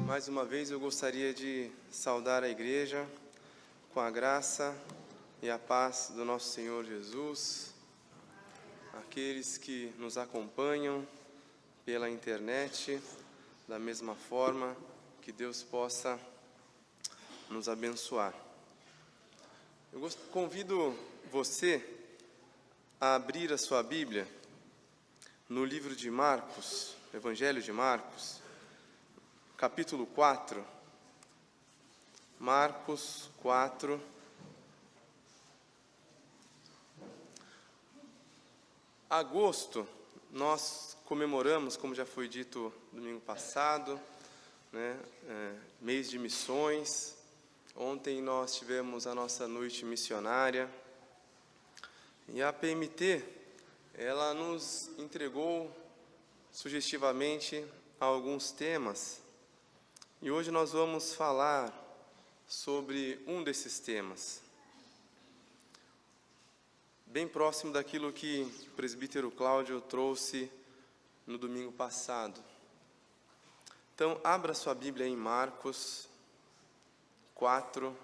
Mais uma vez eu gostaria de saudar a igreja com a graça e a paz do nosso Senhor Jesus, aqueles que nos acompanham pela internet, da mesma forma, que Deus possa nos abençoar. Eu convido você a abrir a sua Bíblia no livro de Marcos, Evangelho de Marcos, capítulo 4, Marcos 4, agosto, nós comemoramos, como já foi dito domingo passado, mês de missões. Ontem nós tivemos a nossa noite missionária, e a PMT, ela nos entregou sugestivamente alguns temas. E hoje nós vamos falar sobre um desses temas, bem próximo daquilo que o presbítero Cláudio trouxe no domingo passado. Então, abra sua Bíblia em Marcos 4,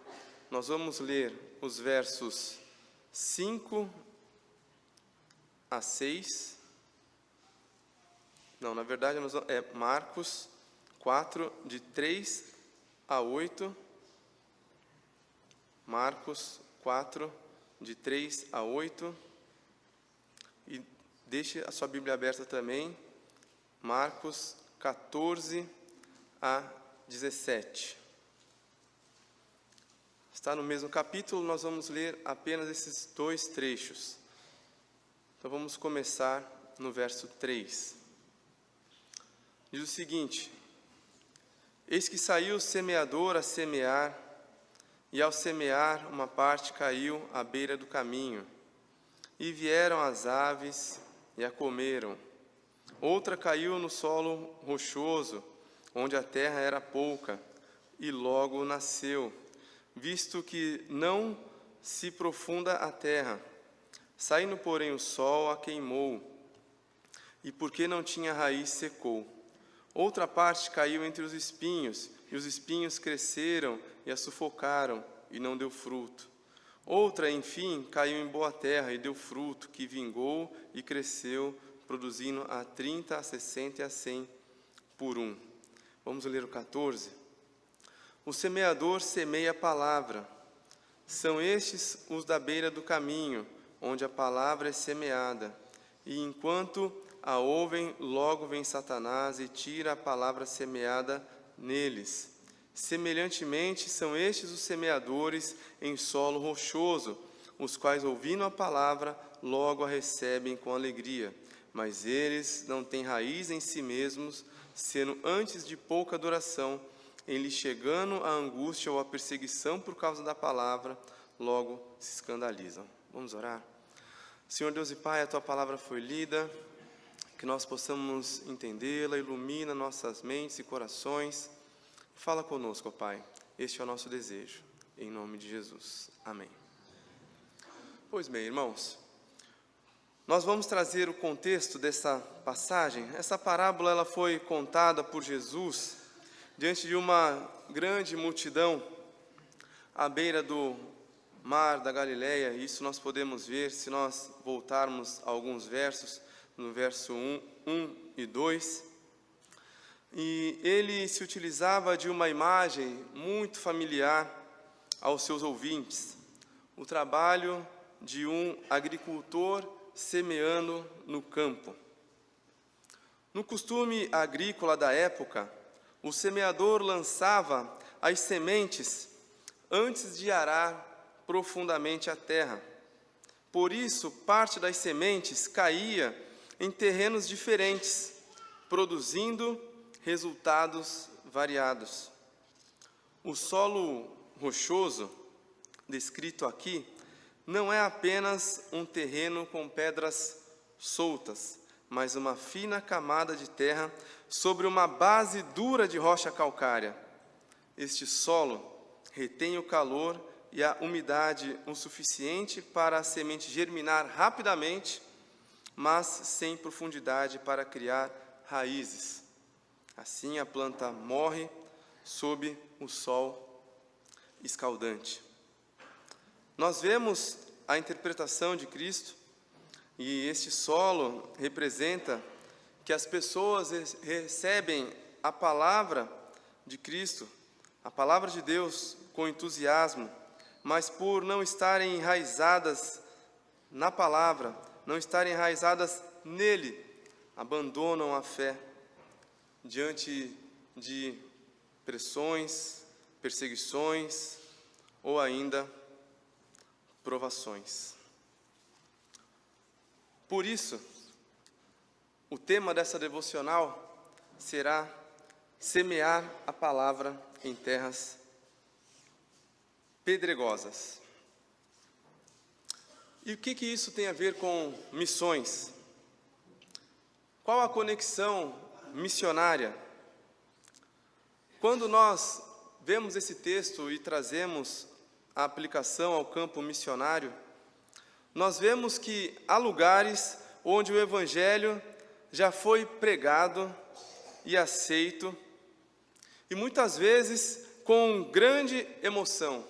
nós vamos ler os versos 5 a 6. Não, na verdade, é Marcos 4, de 3 a 8, Marcos 4, de 3 a 8, e deixe a sua Bíblia aberta também, Marcos 14 a 17. Está no mesmo capítulo, nós vamos ler apenas esses dois trechos. Então vamos começar no verso 3. Diz o seguinte: Eis que saiu o semeador a semear, e ao semear uma parte caiu à beira do caminho, e vieram as aves e a comeram. Outra caiu no solo rochoso, onde a terra era pouca, e logo nasceu, visto que não se profunda a terra. Saindo, porém, o sol a queimou, e porque não tinha raiz, secou. Outra parte caiu entre os espinhos, e os espinhos cresceram e a sufocaram, e não deu fruto. Outra, enfim, caiu em boa terra e deu fruto, que vingou e cresceu, produzindo a 30, a 60 e a 100 por um. Vamos ler o 14. O semeador semeia a palavra. São estes os da beira do caminho, onde a palavra é semeada. E enquanto a ouvem, logo vem Satanás e tira a palavra semeada neles. Semelhantemente, são estes os semeadores em solo rochoso, os quais, ouvindo a palavra, logo a recebem com alegria. Mas eles não têm raiz em si mesmos, sendo antes de pouca duração, em lhes chegando a angústia ou a perseguição por causa da palavra, logo se escandalizam. Vamos orar? Senhor Deus e Pai, a Tua palavra foi lida, que nós possamos entendê-la, ilumina nossas mentes e corações. Fala conosco, ó Pai, este é o nosso desejo, em nome de Jesus. Amém. Pois bem, irmãos, nós vamos trazer o contexto dessa passagem. Essa parábola ela foi contada por Jesus diante de uma grande multidão à beira do mar da Galileia. Isso nós podemos ver se nós voltarmos a alguns versos, no verso 1 e 2. E ele se utilizava de uma imagem muito familiar aos seus ouvintes. O trabalho de um agricultor semeando no campo. No costume agrícola da época, o semeador lançava as sementes antes de arar profundamente a terra. Por isso, parte das sementes caía em terrenos diferentes, produzindo resultados variados. O solo rochoso, descrito aqui, não é apenas um terreno com pedras soltas, mas uma fina camada de terra sobre uma base dura de rocha calcária. Este solo retém o calor e a umidade o suficiente para a semente germinar rapidamente, mas sem profundidade para criar raízes. Assim a planta morre sob o sol escaldante. Nós vemos a interpretação de Cristo, e este solo representa que as pessoas recebem a palavra de Cristo, a palavra de Deus, com entusiasmo, mas por não estarem enraizadas na palavra, não estarem enraizadas nele, abandonam a fé diante de pressões, perseguições ou ainda provações. Por isso, o tema dessa devocional será semear a palavra em terras pedregosas. E o que isso tem a ver com missões? Qual a conexão missionária? Quando nós vemos esse texto e trazemos a aplicação ao campo missionário, nós vemos que há lugares onde o Evangelho já foi pregado e aceito, e muitas vezes com grande emoção,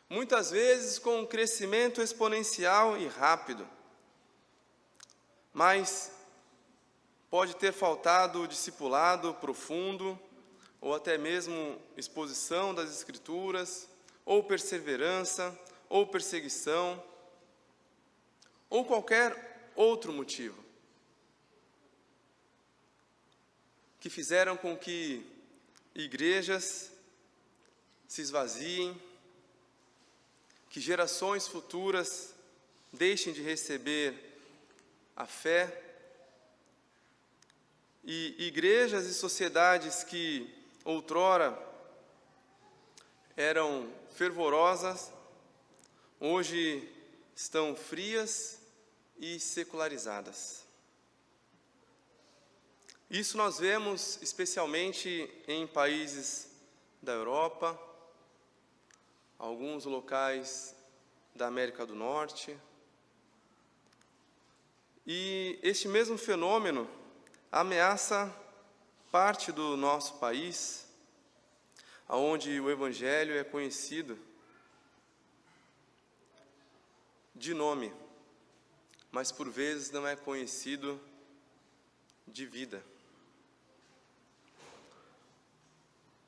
muitas vezes com um crescimento exponencial e rápido. Mas pode ter faltado o discipulado profundo, ou até mesmo exposição das Escrituras, ou perseverança, ou perseguição, ou qualquer outro motivo, que fizeram com que igrejas se esvaziem, que gerações futuras deixem de receber a fé, e igrejas e sociedades que outrora eram fervorosas, hoje estão frias e secularizadas. Isso nós vemos especialmente em países da Europa, alguns locais da América do Norte. E este mesmo fenômeno ameaça parte do nosso país, onde o Evangelho é conhecido de nome, mas por vezes não é conhecido de vida.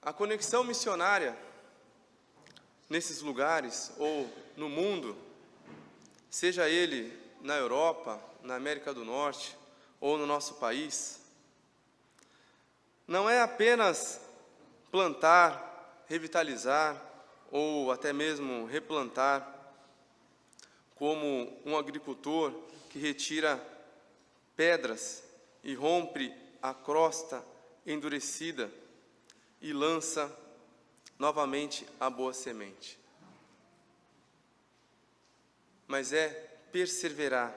A conexão missionária nesses lugares ou no mundo, seja ele na Europa, na América do Norte ou no nosso país, não é apenas plantar, revitalizar ou até mesmo replantar, como um agricultor que retira pedras e rompe a crosta endurecida e lança novamente a boa semente. Mas é perseverar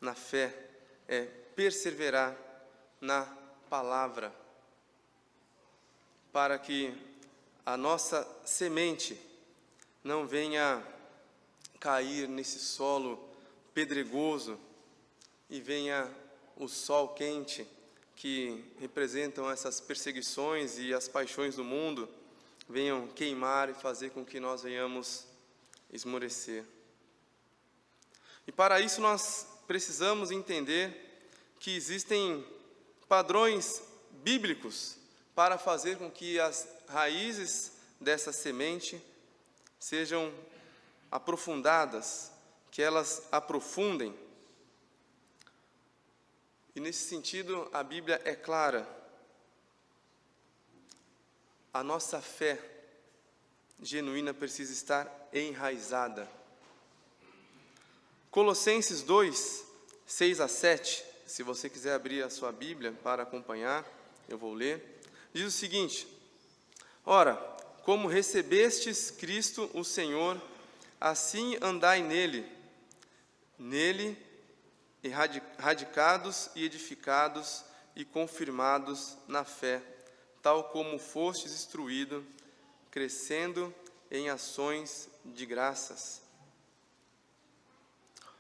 na fé, é perseverar na palavra, para que a nossa semente não venha cair nesse solo pedregoso e venha o sol quente que representam essas perseguições e as paixões do mundo venham queimar e fazer com que nós venhamos esmorecer. E para isso nós precisamos entender que existem padrões bíblicos para fazer com que as raízes dessa semente sejam aprofundadas, que elas aprofundem. E nesse sentido, a Bíblia é clara. A nossa fé genuína precisa estar enraizada. Colossenses 2, 6 a 7, se você quiser abrir a sua Bíblia para acompanhar, eu vou ler. Diz o seguinte: ora, como recebestes Cristo o Senhor, assim andai nele, radicados e edificados e confirmados na fé, tal como fostes instruído, crescendo em ações de graças.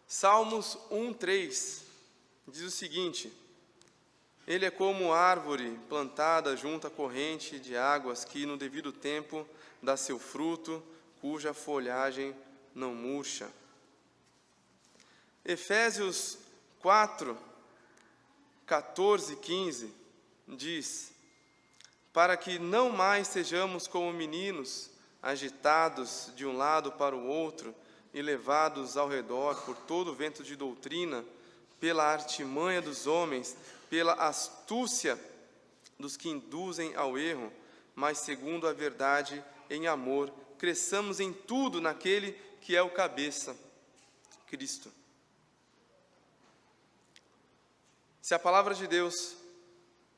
Salmos 1:3 diz o seguinte: Ele é como árvore plantada junto à corrente de águas, que no devido tempo dá seu fruto, cuja folhagem não murcha. Efésios 4:14-15 diz: Para que não mais sejamos como meninos, agitados de um lado para o outro e levados ao redor por todo vento de doutrina, pela artimanha dos homens, pela astúcia dos que induzem ao erro, mas segundo a verdade, em amor, cresçamos em tudo naquele que é o cabeça, Cristo. Se a palavra de Deus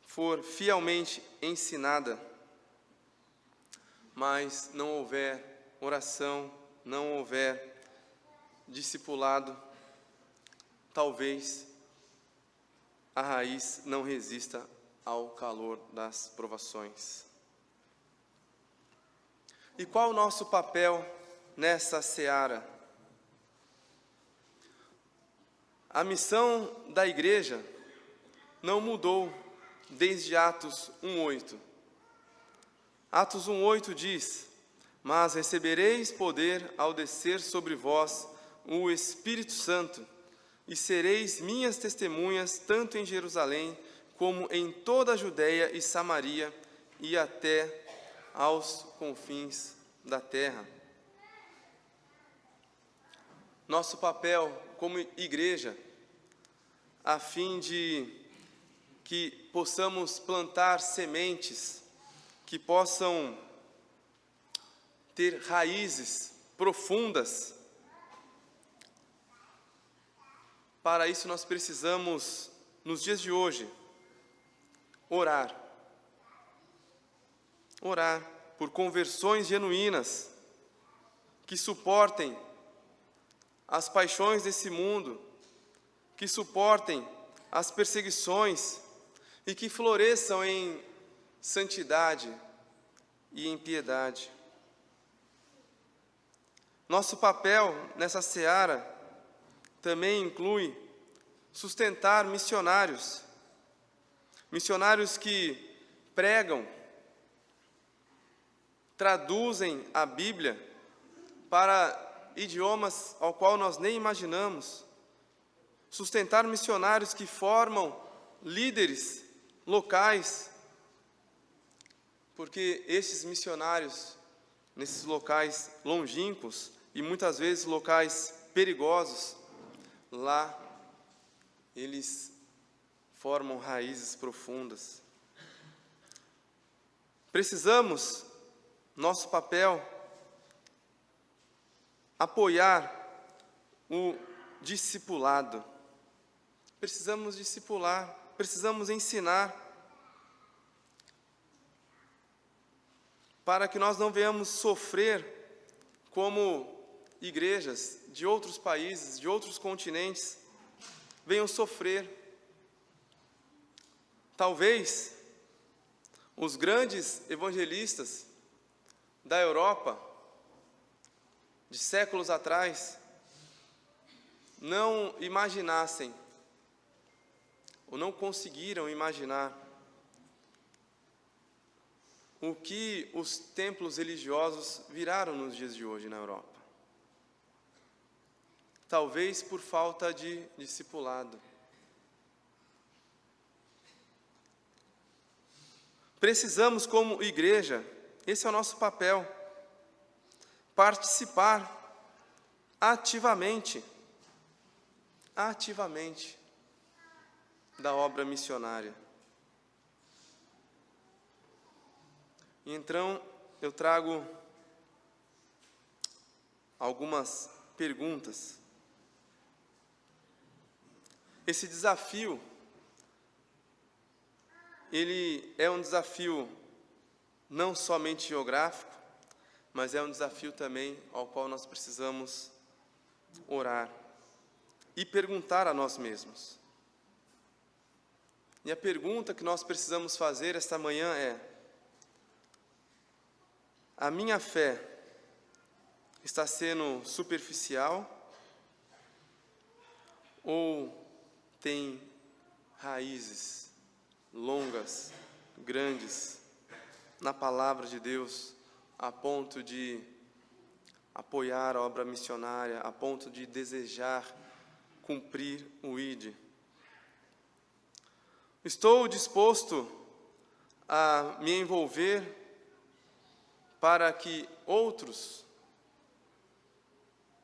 for fielmente ensinada, mas não houver oração, não houver discipulado, talvez a raiz não resista ao calor das provações. E qual o nosso papel nessa seara? A missão da igreja não mudou desde Atos 1:8. Atos 1:8 diz: Mas recebereis poder ao descer sobre vós o Espírito Santo, e sereis minhas testemunhas tanto em Jerusalém como em toda a Judeia e Samaria e até aos confins da terra. Nosso papel como igreja, a fim de que possamos plantar sementes que possam ter raízes profundas. Para isso nós precisamos, nos dias de hoje, orar. Orar por conversões genuínas que suportem as paixões desse mundo, que suportem as perseguições e que floresçam em santidade e em piedade. Nosso papel nessa seara também inclui sustentar missionários, missionários que pregam, traduzem a Bíblia para idiomas ao qual nós nem imaginamos, sustentar missionários que formam líderes locais, porque esses missionários, nesses locais longínquos e muitas vezes locais perigosos, lá eles formam raízes profundas. Precisamos, nosso papel, apoiar o discipulado. Precisamos discipular, precisamos ensinar, para que nós não venhamos sofrer como igrejas de outros países, de outros continentes, venham sofrer. Talvez os grandes evangelistas da Europa, de séculos atrás, não imaginassem, ou não conseguiram imaginar, o que os templos religiosos viraram nos dias de hoje na Europa. Talvez por falta de discipulado. Precisamos, como igreja, esse é o nosso papel, participar ativamente da obra missionária. E então eu trago algumas perguntas. Esse desafio, ele é um desafio não somente geográfico, mas é um desafio também ao qual nós precisamos orar e perguntar a nós mesmos. E a pergunta que nós precisamos fazer esta manhã é: a minha fé está sendo superficial ou tem raízes longas, grandes, na palavra de Deus, a ponto de apoiar a obra missionária, a ponto de desejar cumprir o ID? Estou disposto a me envolver para que outros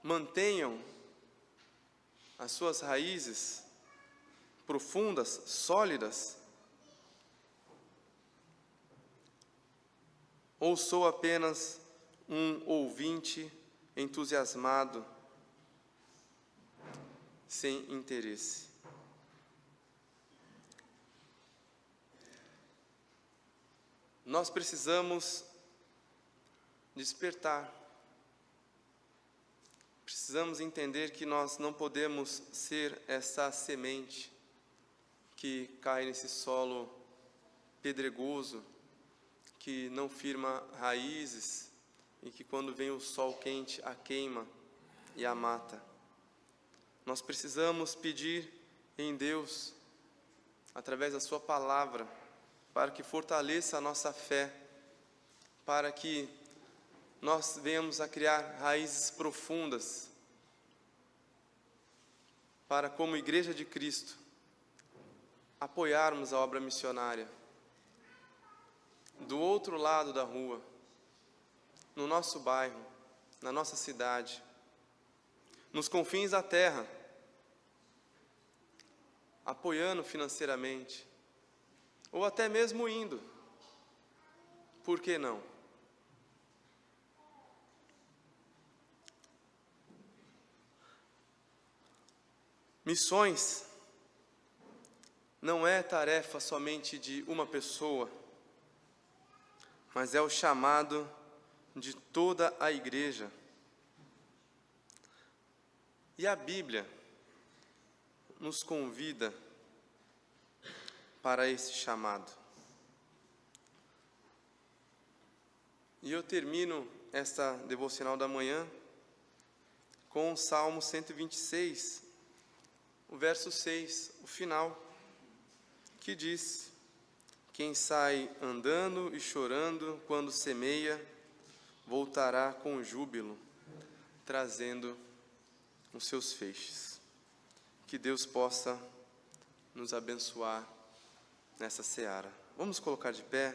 mantenham as suas raízes profundas, sólidas? Ou sou apenas um ouvinte entusiasmado, sem interesse? Nós precisamos despertar. Precisamos entender que nós não podemos ser essa semente que cai nesse solo pedregoso, que não firma raízes e que, quando vem o sol quente, a queima e a mata. Nós precisamos pedir em Deus, através da sua palavra, para que fortaleça a nossa fé, para que nós venhamos a criar raízes profundas, para, como Igreja de Cristo, apoiarmos a obra missionária do outro lado da rua, no nosso bairro, na nossa cidade, nos confins da terra, apoiando financeiramente, ou até mesmo indo. Por que não? Missões não é tarefa somente de uma pessoa, mas é o chamado de toda a igreja. E a Bíblia nos convida para esse chamado. E eu termino esta devocional da manhã com o Salmo 126, o verso 6, o final, que diz: quem sai andando e chorando quando semeia, voltará com júbilo, trazendo os seus feixes. Que Deus possa nos abençoar nessa seara. Vamos colocar de pé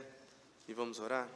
e vamos orar?